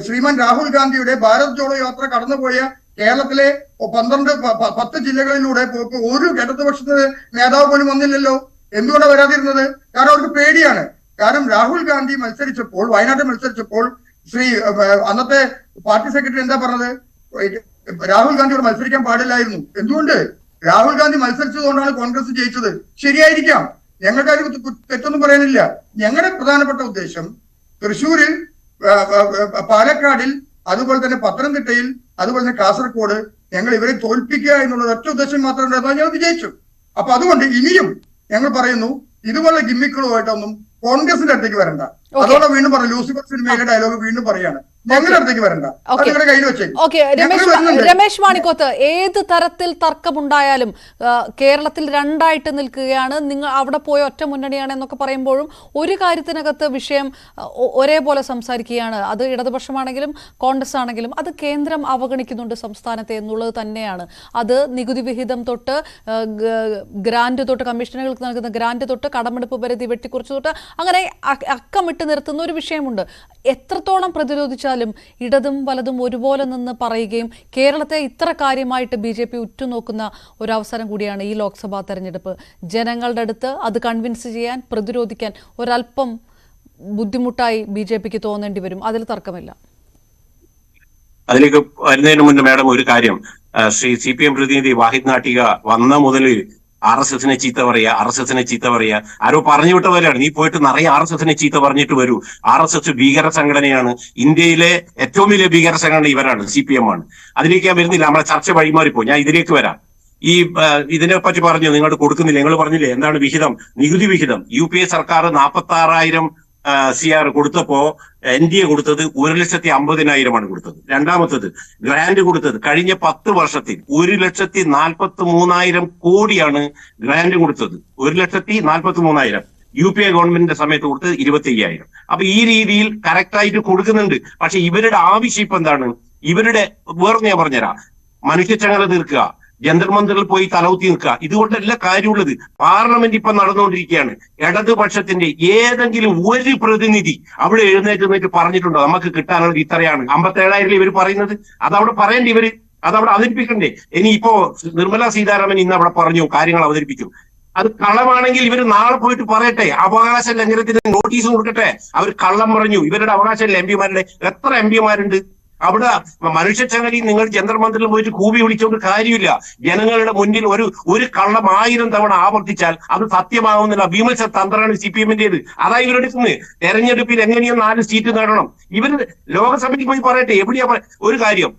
ശ്രീമാൻ രാഹുൽ ഗാന്ധിയുടെ ഭാരത് ജോഡോ യാത്ര കടന്നുപോയ കേരളത്തിലെ 10 ജില്ലകളിലൂടെ ഒരു ഇടതുപക്ഷത്തിന് നേതാവ് പോലും വന്നില്ലല്ലോ. എന്തുകൊണ്ടാണ് വരാതിരുന്നത്? കാരണം അവർക്ക് പേടിയാണ്. കാരണം രാഹുൽ ഗാന്ധി മത്സരിച്ചപ്പോൾ, വയനാട്ടിൽ മത്സരിച്ചപ്പോൾ അന്നത്തെ പാർട്ടി സെക്രട്ടറി എന്താ പറഞ്ഞത്? രാഹുൽ ഗാന്ധിയോട് മത്സരിക്കാൻ പാടില്ലായിരുന്നു. എന്തുകൊണ്ട്? രാഹുൽ ഗാന്ധി മത്സരിച്ചതുകൊണ്ടാണ് കോൺഗ്രസ് ജയിച്ചത്. ശരിയായിരിക്കാം, ഞങ്ങൾക്ക് അതിന് തെറ്റൊന്നും പറയാനില്ല. ഞങ്ങളുടെ പ്രധാനപ്പെട്ട ഉദ്ദേശം തൃശ്ശൂരിൽ, പാലക്കാടിൽ, അതുപോലെ തന്നെ പത്തനംതിട്ടയിൽ, അതുപോലെ തന്നെ കാസർഗോഡ് ഞങ്ങൾ ഇവരെ തോൽപ്പിക്കുക എന്നുള്ളത് ഒറ്റ ഉദ്ദേശം മാത്രമേ ഉണ്ടായിരുന്നു. ഞങ്ങൾ വിജയിച്ചു. അപ്പൊ അതുകൊണ്ട് ഇനിയും ഞങ്ങൾ പറയുന്നു, ഇതുപോലെ ഗിമ്മിക്കുകളുമായിട്ടൊന്നും കോൺഗ്രസിന്റെ അടുത്തേക്ക് വരണ്ട. അതോടെ വീണ്ടും പറഞ്ഞു, ലൂസിഫർ സിനിമയിലെ ഡയലോഗ് വീണ്ടും പറയാണ്, ഞങ്ങളുടെ അടുത്തേക്ക് വരണ്ട, നിങ്ങളുടെ കയ്യിൽ വെച്ചേക്കും. രമേശ് മാണിക്കോത്ത്, ഏത് തരത്തിൽ തർക്കമുണ്ടായാലും കേരളത്തിൽ രണ്ടായിട്ട് നിൽക്കുകയാണ്, നിങ്ങൾ അവിടെ പോയ ഒറ്റ മുന്നണിയാണ് എന്നൊക്കെ പറയുമ്പോഴും ഒരു കാര്യത്തിനകത്ത് വിഷയം ഒരേപോലെ സംസാരിക്കുകയാണ്. അത് ഇടതുപക്ഷമാണെങ്കിലും കോൺഗ്രസ് ആണെങ്കിലും അത് കേന്ദ്രം അവഗണിക്കുന്നുണ്ട് സംസ്ഥാനത്തെ എന്നുള്ളത് തന്നെയാണ്. അത് നികുതി വിഹിതം തൊട്ട് ഗ്രാന്റ് തൊട്ട്, കമ്മീഷനുകൾക്ക് നൽകുന്ന ഗ്രാന്റ് തൊട്ട്, കടമെടുപ്പ് പരിധി വെട്ടിക്കുറിച്ച് തൊട്ട്, അങ്ങനെ അക്കമിട്ട് നിർത്തുന്ന ഒരു വിഷയമുണ്ട്. എത്രത്തോളം പ്രതിരോധിച്ചാലും ഇടതും വലതും ഒരുപോലെ നിന്ന് പറയുകയും കേരളത്തെ ഇത്ര കാര്യമായിട്ട് BJP ഉറ്റുനോക്കുന്ന ഒരവസരം കൂടിയാണ് ഈ ലോക്സഭാ തെരഞ്ഞെടുപ്പ്. ജനങ്ങളുടെ അടുത്ത് അത് കൺവിൻസ് ചെയ്യാൻ, പ്രതിരോധിക്കാൻ ഒരല്പം ബുദ്ധിമുട്ടായി BJPക്ക് തോന്നേണ്ടി വരും. അതിൽ തർക്കമില്ല. അതിലേക്ക് വരുന്നതിന് മുന്നേ മാഡം ഒരു കാര്യം, ശ്രീ CPM പ്രതിനിധി വാഹിദ് നാട്ടിക വന്ന മുതൽ RSSനെ ചീത്ത പറയാ, ആരോ പറഞ്ഞു വിട്ട പോലെയാണ്. നീ പോയിട്ട് നിറയെ RSSനെ ചീത്ത പറഞ്ഞിട്ട് വരൂ. RSS ഭീകര സംഘടനയാണ്, ഇന്ത്യയിലെ ഏറ്റവും വലിയ ഭീകര സംഘടന ഇവരാണ്, CPM ആണ്. അതിലേക്ക് ഞാൻ വരുന്നില്ല, നമ്മളെ ചർച്ച വഴിമാറിപ്പോ. ഞാൻ ഇതിലേക്ക് വരാം. ഇതിനെ പറ്റി പറഞ്ഞു, നിങ്ങൾ കൊടുക്കുന്നില്ല. നിങ്ങൾ പറഞ്ഞില്ലേ എന്താണ് വിഹിതം, നികുതി വിഹിതം. UPA സർക്കാർ 46,000 CR കൊടുത്തപ്പോ NDA കൊടുത്തത് 1,50,000 കൊടുത്തത്. രണ്ടാമത്തത് ഗ്രാന്റ് കൊടുത്തത് കഴിഞ്ഞ 10 വർഷത്തിൽ 1,43,000 കോടിയാണ് ഗ്രാന്റ് കൊടുത്തത്. 1,43,000. UPA ഗവൺമെന്റിന്റെ സമയത്ത് കൊടുത്തത് 25,000. അപ്പൊ ഈ രീതിയിൽ കറക്റ്റായിട്ട് കൊടുക്കുന്നുണ്ട്. പക്ഷെ ഇവരുടെ ആവശ്യം ഇപ്പൊ എന്താണ്? ഇവരുടെ വേറെ ഞാൻ പറഞ്ഞുതരാം, മനുഷ്യച്ചങ്ങല തീർക്കുക, ജന്തർ മന്ദിറിൽ പോയി തലവുത്തി നിൽക്കുക, ഇതുകൊണ്ടല്ല കാര്യമുള്ളത്. പാർലമെന്റ് ഇപ്പൊ നടന്നുകൊണ്ടിരിക്കുകയാണ്. ഇടതുപക്ഷത്തിന്റെ ഏതെങ്കിലും ഒരു പ്രതിനിധി അവിടെ എഴുന്നേറ്റ് പറഞ്ഞിട്ടുണ്ടോ നമുക്ക് കിട്ടാനുള്ളത് ഇത്രയാണ്? 57,000 ഇവർ പറയുന്നത്. അതവിടെ പറയേണ്ടി, അതവിടെ അവതരിപ്പിക്കണ്ടേ? ഇനിയിപ്പോ നിർമ്മലാ സീതാരാമൻ ഇന്ന് അവിടെ പറഞ്ഞു കാര്യങ്ങൾ അവതരിപ്പിക്കും. അത് കള്ളമാണെങ്കിൽ ഇവർ നാളെ പോയിട്ട് പറയട്ടെ, അവകാശ ലംഘനത്തിന് നോട്ടീസ് കൊടുക്കട്ടെ. അവർ കള്ളം പറഞ്ഞു. ഇവരുടെ അവകാശമല്ല MP-മാരുടെ. എത്ര MP-മാരുണ്ട് അവിടെ? മനുഷ്യച്ചങ്ങലി നിങ്ങൾ ജന്തർ മന്ദിറിൽ പോയിട്ട് കൂവി വിളിച്ചുകൊണ്ട് കാര്യമില്ല. ജനങ്ങളുടെ മുന്നിൽ ഒരു കള്ളം 1000 തവണ ആവർത്തിച്ചാൽ അത് സത്യമാകുന്നില്ല. വിമർശ തന്ത്രമാണ് CPM-ന്റേത്. അതാ ഇവരെടുക്കുന്നത്. തെരഞ്ഞെടുപ്പിൽ എങ്ങനെയോ 4 സീറ്റ് നേടണം. ഇവർ ലോകസഭയിൽ പോയി പറയട്ടെ. എവിടെയാ ഒരു കാര്യം,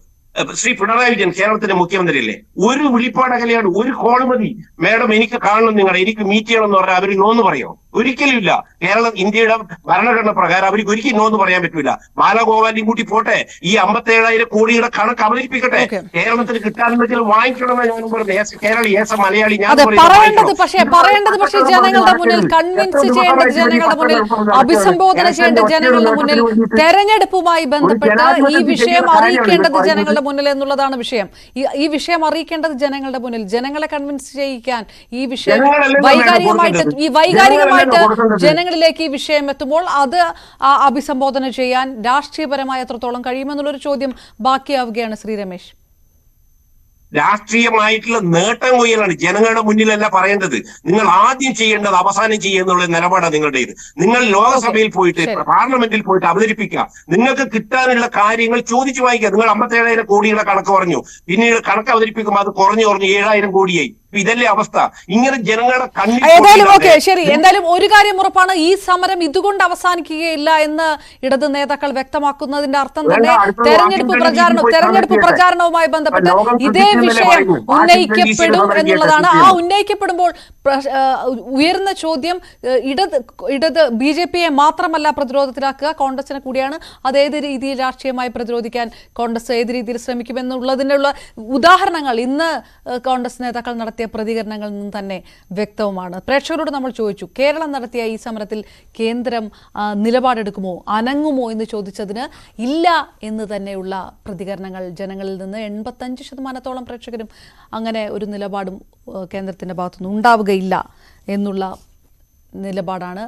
ശ്രീ പിണറായി വിജയൻ കേരളത്തിന്റെ മുഖ്യമന്ത്രിയല്ലേ, ഒരു വിളിപ്പാടകലെയാണ്, ഒരു കോൾ മതി. മാഡം എനിക്ക് കാണണം, എനിക്ക് മീറ്റ് ചെയ്യണം എന്ന് പറഞ്ഞാൽ അവർ നോന്ന് പറയോ? ഒരിക്കലും ഇല്ല. കേരളം ഇന്ത്യയുടെ ഭരണഘടന പ്രകാരം അവർക്ക് ഒരിക്കലും നോന്ന് പറയാൻ പറ്റില്ല. ബാലഗോപാലിനും കൂട്ടി പോട്ടെ, ഈ 57,000 കോടിയുടെ കണക്ക് അവതരിപ്പിക്കട്ടെ. കേരളത്തിന് കിട്ടാനുണ്ടെങ്കിൽ വാങ്ങിക്കണമെന്ന് ഞാൻ പറഞ്ഞു. കേരള മലയാളി ഞാൻ പറയേണ്ടത് പക്ഷേ ജനങ്ങളുടെ മുന്നിൽ, കൺവിൻസ് ചെയ്യേണ്ടത് ജനങ്ങളുടെ മുന്നിൽ, അഭിസംബോധന ചെയ്യേണ്ടത് ജനങ്ങളുടെ മുന്നിൽ, തെരഞ്ഞെടുപ്പുമായി ബന്ധപ്പെട്ട് ഈ വിഷയം അറിയിക്കേണ്ടത് ജനങ്ങളുടെ മുന്നിൽ എന്നുള്ളതാണ് വിഷയം. ഈ വിഷയം അറിയിക്കേണ്ടത് ജനങ്ങളുടെ മുന്നിൽ, ജനങ്ങളെ കൺവിൻസ് ചെയ്യിക്കാൻ ഈ വിഷയം വൈകാരികമായിട്ട് ജനങ്ങളിലേക്ക് ഈ വിഷയം എത്തുമ്പോൾ അത് അഭിസംബോധന ചെയ്യാൻ രാഷ്ട്രീയപരമായ എത്രത്തോളം കഴിയുമെന്നുള്ളൊരു ചോദ്യം ബാക്കിയാവുകയാണ്. ശ്രീ രമേശ്, രാഷ്ട്രീയമായിട്ടുള്ള നേട്ടം കൊയ്യലാണ്. ജനങ്ങളുടെ മുന്നിലല്ല പറയേണ്ടത്. നിങ്ങൾ ആദ്യം ചെയ്യേണ്ടത് അവസാനം ചെയ്യുക എന്നുള്ള നിലപാടാണ് നിങ്ങളുടേത്. നിങ്ങൾ ലോകസഭയിൽ പോയിട്ട് പാർലമെന്റിൽ പോയിട്ട് അവതരിപ്പിക്കുക. നിങ്ങൾക്ക് കിട്ടാനുള്ള കാര്യങ്ങൾ ചോദിച്ചു വായിക്കുക. നിങ്ങൾ 57,000 കോടിയുടെ കണക്ക് പറഞ്ഞു, പിന്നീട് കണക്ക് അവതരിപ്പിക്കുമ്പോൾ അത് കുറഞ്ഞു 7,000 കോടിയായി. ഇതല്ലേ അവസ്ഥ? ഇങ്ങനെ ജനങ്ങളുടെ ഏതായാലും ഓക്കെ, ശരി. എന്തായാലും ഒരു കാര്യം ഉറപ്പാണ്, ഈ സമരം ഇതുകൊണ്ട് അവസാനിക്കുകയില്ല എന്ന് ഇടത് നേതാക്കൾ വ്യക്തമാക്കുന്നതിന്റെ അർത്ഥം തന്നെ തെരഞ്ഞെടുപ്പ് പ്രചാരണവുമായി ബന്ധപ്പെട്ട് ഇതേ വിഷയം ഉന്നയിക്കപ്പെടും എന്നുള്ളതാണ്. ആ ഉന്നയിക്കപ്പെടുമ്പോൾ ഉയർന്ന ചോദ്യം ഇടത് BJP-യെ മാത്രമല്ല പ്രതിരോധത്തിലാക്കുക, കോൺഗ്രസിനെ കൂടിയാണ്. അത് ഏത് രീതിയിൽ രാഷ്ട്രീയമായി പ്രതിരോധിക്കാൻ കോൺഗ്രസ് ഏത് രീതിയിൽ ശ്രമിക്കുമെന്നുള്ളതിനുള്ള ഉദാഹരണങ്ങൾ ഇന്ന് കോൺഗ്രസ് നേതാക്കൾ നടത്തിയ പ്രതികരണങ്ങളിൽ നിന്ന് തന്നെ വ്യക്തവുമാണ്. പ്രേക്ഷകരോട് നമ്മൾ ചോദിച്ചു, കേരളം നടത്തിയ ഈ സമരത്തിൽ കേന്ദ്രം നിലപാടെടുക്കുമോ, അനങ്ങുമോ എന്ന് ചോദിച്ചതിന് ഇല്ല എന്ന് തന്നെയുള്ള പ്രതികരണങ്ങൾ ജനങ്ങളിൽ നിന്ന് 85% പ്രേക്ഷകരും അങ്ങനെ ഒരു നിലപാടും കേന്ദ്രത്തിൻ്റെ ഭാഗത്തുനിന്ന് ഉണ്ടാവുകയില്ല എന്നുള്ള നിലപാടാണ്,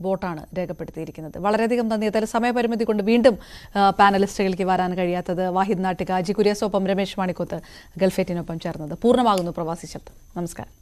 വോട്ടാണ് രേഖപ്പെടുത്തിയിരിക്കുന്നത്. വളരെയധികം നന്ദി. ഏതായാലും സമയപരിമിതി കൊണ്ട് വീണ്ടും പാനലിസ്റ്റുകൾക്ക് വരാൻ കഴിയാത്തത് വാഹിദ് നാട്ടിക, അജി കുര്യസൊപ്പം രമേശ് മാണിക്കോത്ത് ഗൾഫേറ്റിനൊപ്പം ചേർന്നത് പൂർണ്ണമാകുന്നു പ്രവാസി ശബ്ദം. നമസ്കാരം.